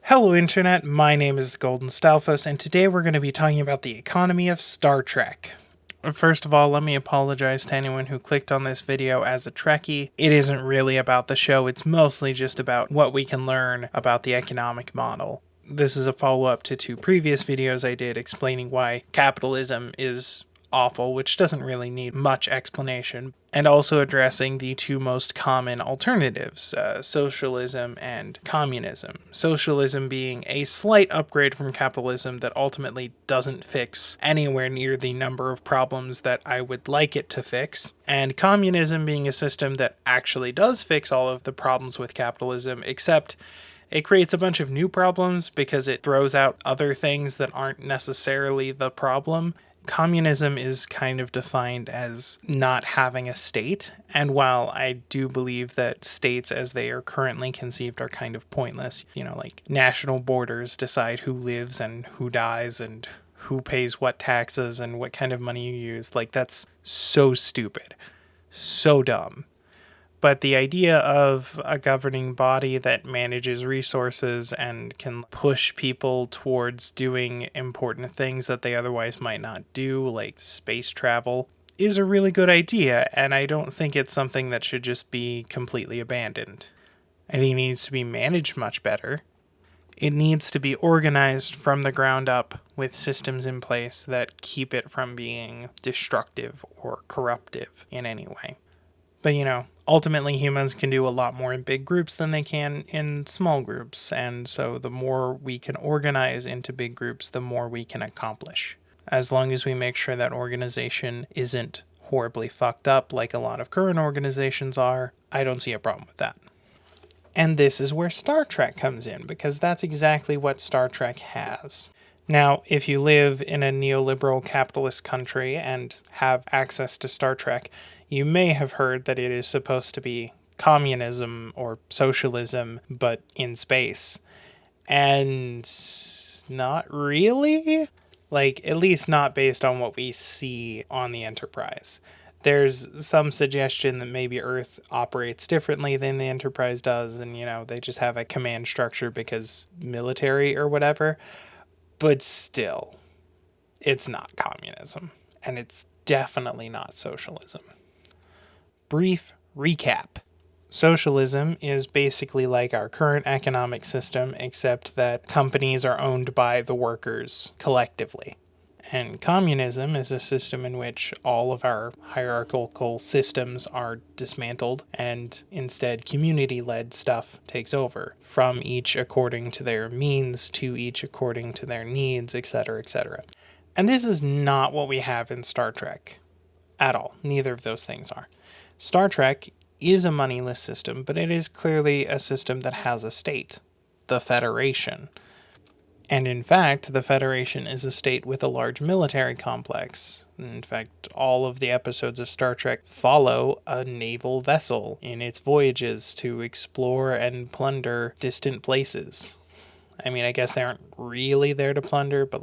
Hello Internet, my name is the Golden Stalfos, and today we're going to be talking about the economy of Star Trek. First of all, let me apologize to anyone who clicked on this video as a Trekkie. It isn't really about the show, it's mostly just about what we can learn about the economic model. This is a follow-up to two previous videos I did explaining why capitalism is awful, which doesn't really need much explanation, and also addressing the two most common alternatives, socialism and communism. Socialism being a slight upgrade from capitalism that ultimately doesn't fix anywhere near the number of problems that I would like it to fix, and communism being a system that actually does fix all of the problems with capitalism, except it creates a bunch of new problems because it throws out other things that aren't necessarily the problem. Communism is kind of defined as not having a state, and while I do believe that states as they are currently conceived are kind of pointless, like national borders decide who lives and who dies and who pays what taxes and what kind of money you use, that's so stupid, so dumb. But the idea of a governing body that manages resources and can push people towards doing important things that they otherwise might not do, like space travel, is a really good idea, and I don't think it's something that should just be completely abandoned. I think it needs to be managed much better. It needs to be organized from the ground up with systems in place that keep it from being destructive or corruptive in any way. But ultimately humans can do a lot more in big groups than they can in small groups, and so the more we can organize into big groups, the more we can accomplish. As long as we make sure that organization isn't horribly fucked up like a lot of current organizations are, I don't see a problem with that. And this is where Star Trek comes in, because that's exactly what Star Trek has. Now, if you live in a neoliberal capitalist country and have access to Star Trek, you may have heard that it is supposed to be communism or socialism, but in space. And not really? At least not based on what we see on the Enterprise. There's some suggestion that maybe Earth operates differently than the Enterprise does, and, they just have a command structure because military or whatever. But still, it's not communism, and it's definitely not socialism. Brief recap. Socialism is basically like our current economic system, except that companies are owned by the workers collectively. And communism is a system in which all of our hierarchical systems are dismantled, and instead community-led stuff takes over, from each according to their means to each according to their needs, etc., etc. And this is not what we have in Star Trek at all. Neither of those things are. Star Trek is a moneyless system, but it is clearly a system that has a state, the Federation. And in fact, the Federation is a state with a large military complex. In fact, all of the episodes of Star Trek follow a naval vessel in its voyages to explore and plunder distant places. I mean, I guess they aren't really there to plunder, but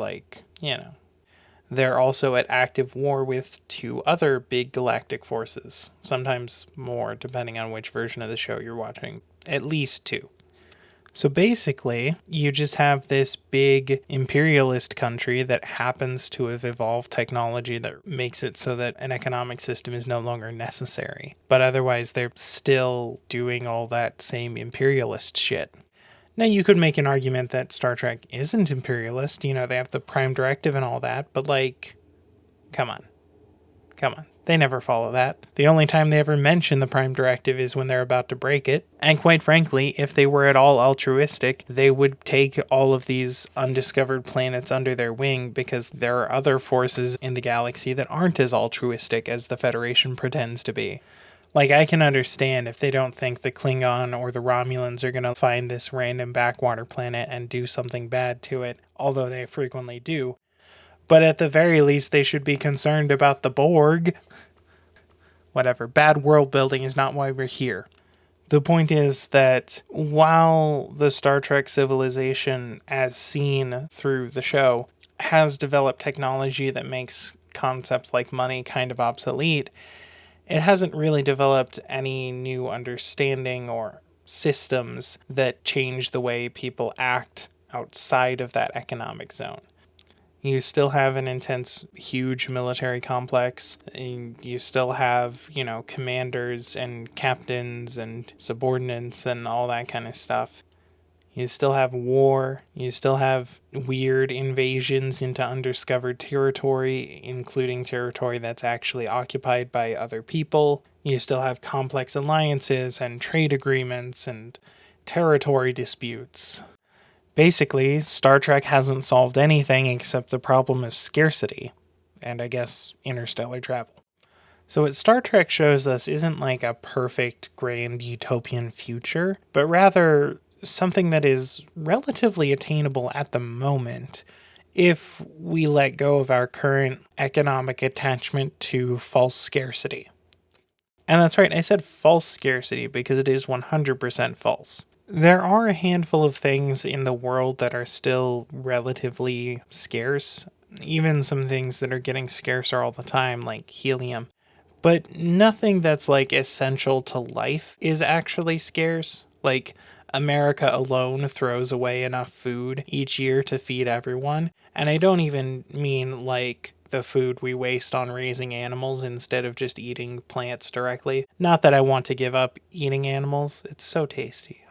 They're also at active war with two other big galactic forces. Sometimes more, depending on which version of the show you're watching. At least two. So basically, you just have this big imperialist country that happens to have evolved technology that makes it so that an economic system is no longer necessary. But otherwise, they're still doing all that same imperialist shit. Now, you could make an argument that Star Trek isn't imperialist. They have the Prime Directive and all that. But, come on. They never follow that. The only time they ever mention the Prime Directive is when they're about to break it. And quite frankly, if they were at all altruistic, they would take all of these undiscovered planets under their wing, because there are other forces in the galaxy that aren't as altruistic as the Federation pretends to be. I can understand if they don't think the Klingon or the Romulans are going to find this random backwater planet and do something bad to it, although they frequently do. But at the very least, they should be concerned about the Borg. Whatever, bad world building is not why we're here. The point is that while the Star Trek civilization, as seen through the show, has developed technology that makes concepts like money kind of obsolete, it hasn't really developed any new understanding or systems that change the way people act outside of that economic zone. You still have an intense, huge military complex. And you still have, commanders and captains and subordinates and all that kind of stuff. You still have war. You still have weird invasions into undiscovered territory, including territory that's actually occupied by other people. You still have complex alliances and trade agreements and territory disputes. Basically, Star Trek hasn't solved anything except the problem of scarcity, and I guess interstellar travel. So what Star Trek shows us isn't like a perfect, grand utopian future, but rather something that is relatively attainable at the moment if we let go of our current economic attachment to false scarcity. And that's right, I said false scarcity because it is 100% false. There are a handful of things in the world that are still relatively scarce, even some things that are getting scarcer all the time, like helium. But nothing that's like essential to life is actually scarce. Like, America alone throws away enough food each year to feed everyone. And I don't even mean like the food we waste on raising animals instead of just eating plants directly. Not that I want to give up eating animals. It's so tasty.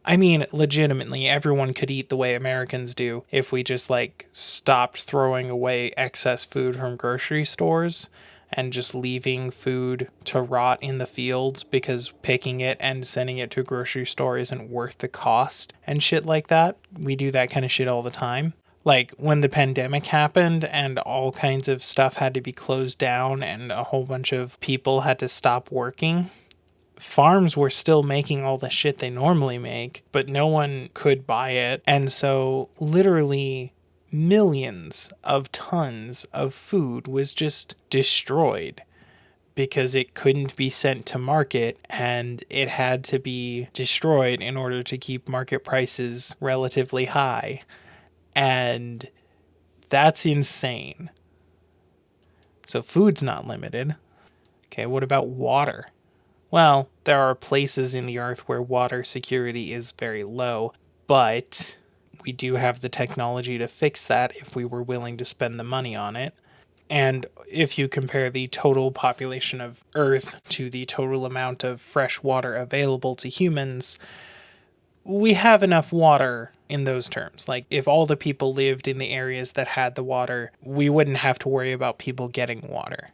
I mean, legitimately, everyone could eat the way Americans do if we just like stopped throwing away excess food from grocery stores and just leaving food to rot in the fields because picking it and sending it to a grocery store isn't worth the cost and shit like that. We do that kind of shit all the time. Like when the pandemic happened and all kinds of stuff had to be closed down and a whole bunch of people had to stop working, farms were still making all the shit they normally make, but no one could buy it. And so literally millions of tons of food was just destroyed because it couldn't be sent to market and it had to be destroyed in order to keep market prices relatively high. And that's insane. So food's not limited. Okay, what about water? Well, there are places in the earth where water security is very low, but we do have the technology to fix that if we were willing to spend the money on it. And if you compare the total population of Earth to the total amount of fresh water available to humans, we have enough water in those terms. Like, if all the people lived in the areas that had the water, we wouldn't have to worry about people getting water.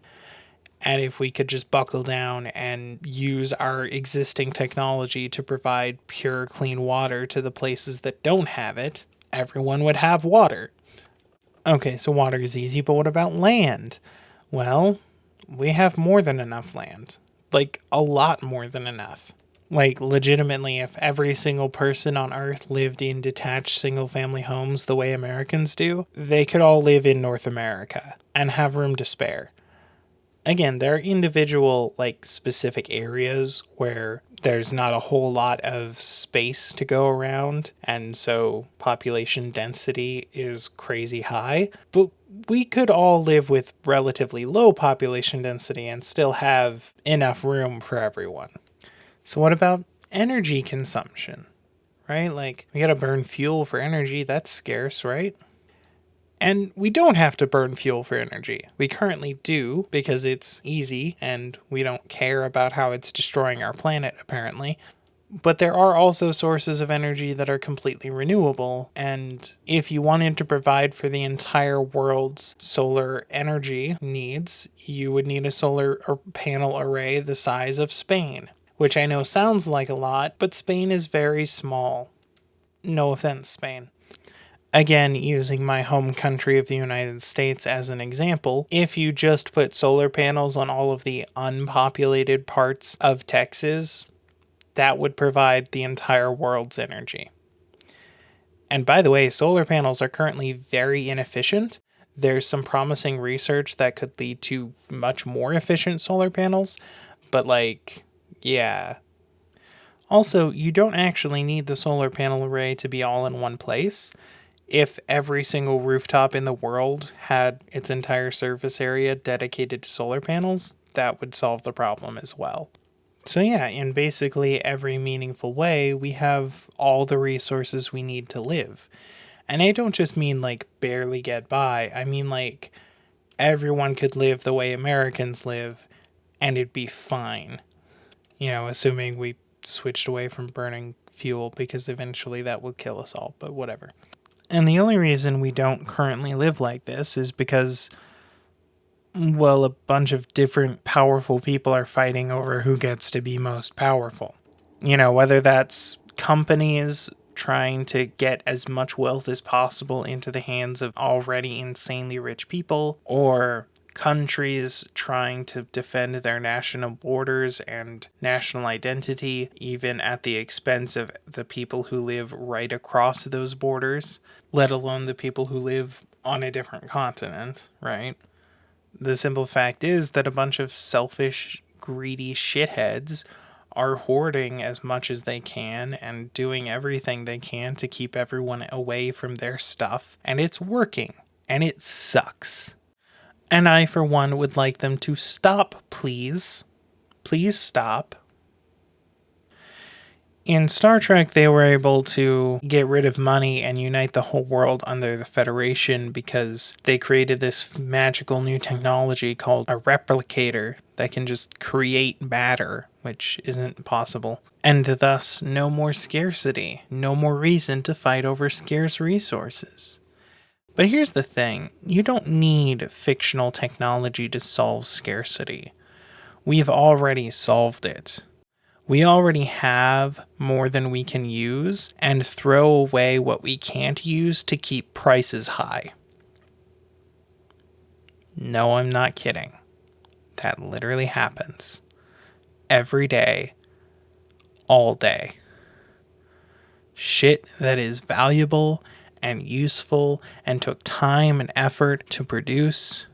And if we could just buckle down and use our existing technology to provide pure, clean water to the places that don't have it, everyone would have water. Okay, so water is easy, but what about land? Well, we have more than enough land. Like, a lot more than enough. Like, legitimately, if every single person on Earth lived in detached single-family homes the way Americans do, they could all live in North America and have room to spare. Again, there are individual, like, specific areas where there's not a whole lot of space to go around, and so population density is crazy high. But we could all live with relatively low population density and still have enough room for everyone. So what about energy consumption, right? Like, we gotta burn fuel for energy. That's scarce, right? And we don't have to burn fuel for energy. We currently do because it's easy and we don't care about how it's destroying our planet, apparently. But there are also sources of energy that are completely renewable. And if you wanted to provide for the entire world's solar energy needs, you would need a solar panel array the size of Spain, which I know sounds like a lot, but Spain is very small. No offense, Spain. Again, using my home country of the United States as an example, if you just put solar panels on all of the unpopulated parts of Texas, that would provide the entire world's energy. And by the way, solar panels are currently very inefficient. There's some promising research that could lead to much more efficient solar panels, but yeah. Also, you don't actually need the solar panel array to be all in one place. If every single rooftop in the world had its entire surface area dedicated to solar panels, that would solve the problem as well. So yeah, in basically every meaningful way, we have all the resources we need to live. And I don't just mean like barely get by, I mean like everyone could live the way Americans live and it'd be fine. You know, assuming we switched away from burning fuel, because eventually that would kill us all, but whatever. And the only reason we don't currently live like this is because, well, a bunch of different powerful people are fighting over who gets to be most powerful. You know, whether that's companies trying to get as much wealth as possible into the hands of already insanely rich people, or countries trying to defend their national borders and national identity, even at the expense of the people who live right across those borders, let alone the people who live on a different continent, right? The simple fact is that a bunch of selfish, greedy shitheads are hoarding as much as they can and doing everything they can to keep everyone away from their stuff, and it's working, and it sucks. And I, for one, would like them to stop, please. Please stop. In Star Trek, they were able to get rid of money and unite the whole world under the Federation because they created this magical new technology called a replicator that can just create matter, which isn't possible. And thus, no more scarcity, no more reason to fight over scarce resources. But here's the thing, you don't need fictional technology to solve scarcity. We've already solved it. We already have more than we can use and throw away what we can't use to keep prices high. No, I'm not kidding. That literally happens. Every day. All day. Shit that is valuable and useful and took time and effort to produce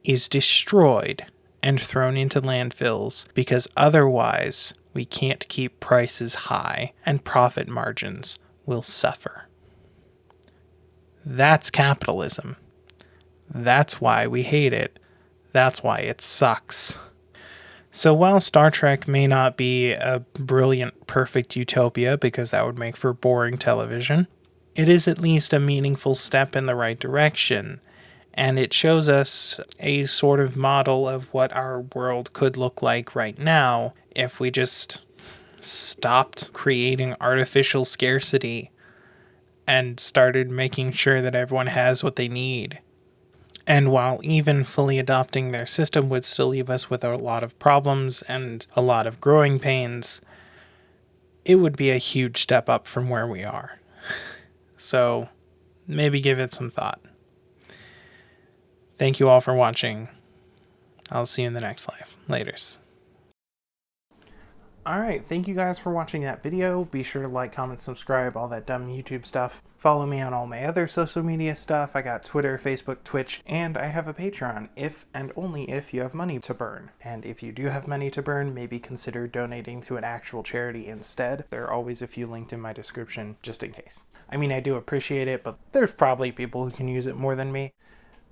is destroyed and thrown into landfills because otherwise we can't keep prices high and profit margins will suffer. That's capitalism. That's why we hate it. That's why it sucks. So while Star Trek may not be a brilliant, perfect utopia because that would make for boring television, it is at least a meaningful step in the right direction, and it shows us a sort of model of what our world could look like right now if we just stopped creating artificial scarcity and started making sure that everyone has what they need. And while even fully adopting their system would still leave us with a lot of problems and a lot of growing pains, it would be a huge step up from where we are. So maybe give it some thought. Thank you all for watching. I'll see you in the next live. Laters. Alright, thank you guys for watching that video. Be sure to like, comment, subscribe, all that dumb YouTube stuff. Follow me on all my other social media stuff. I got Twitter, Facebook, Twitch, and I have a Patreon, if and only if you have money to burn. And if you do have money to burn, maybe consider donating to an actual charity instead. There are always a few linked in my description, just in case. I mean, I do appreciate it, but there's probably people who can use it more than me.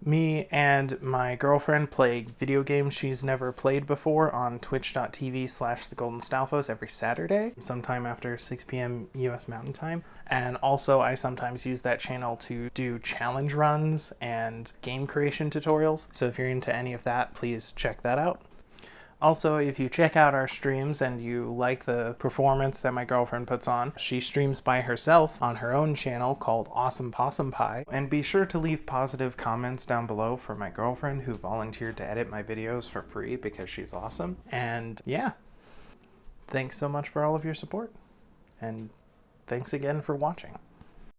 Me and my girlfriend play video games she's never played before on twitch.tv/thegoldenstylphos every Saturday, sometime after 6 p.m. US Mountain Time. And also I sometimes use that channel to do challenge runs and game creation tutorials. So if you're into any of that, please check that out. Also, if you check out our streams and you like the performance that my girlfriend puts on, she streams by herself on her own channel called Awesome Possum Pie. And be sure to leave positive comments down below for my girlfriend who volunteered to edit my videos for free because she's awesome. And yeah, thanks so much for all of your support. And thanks again for watching.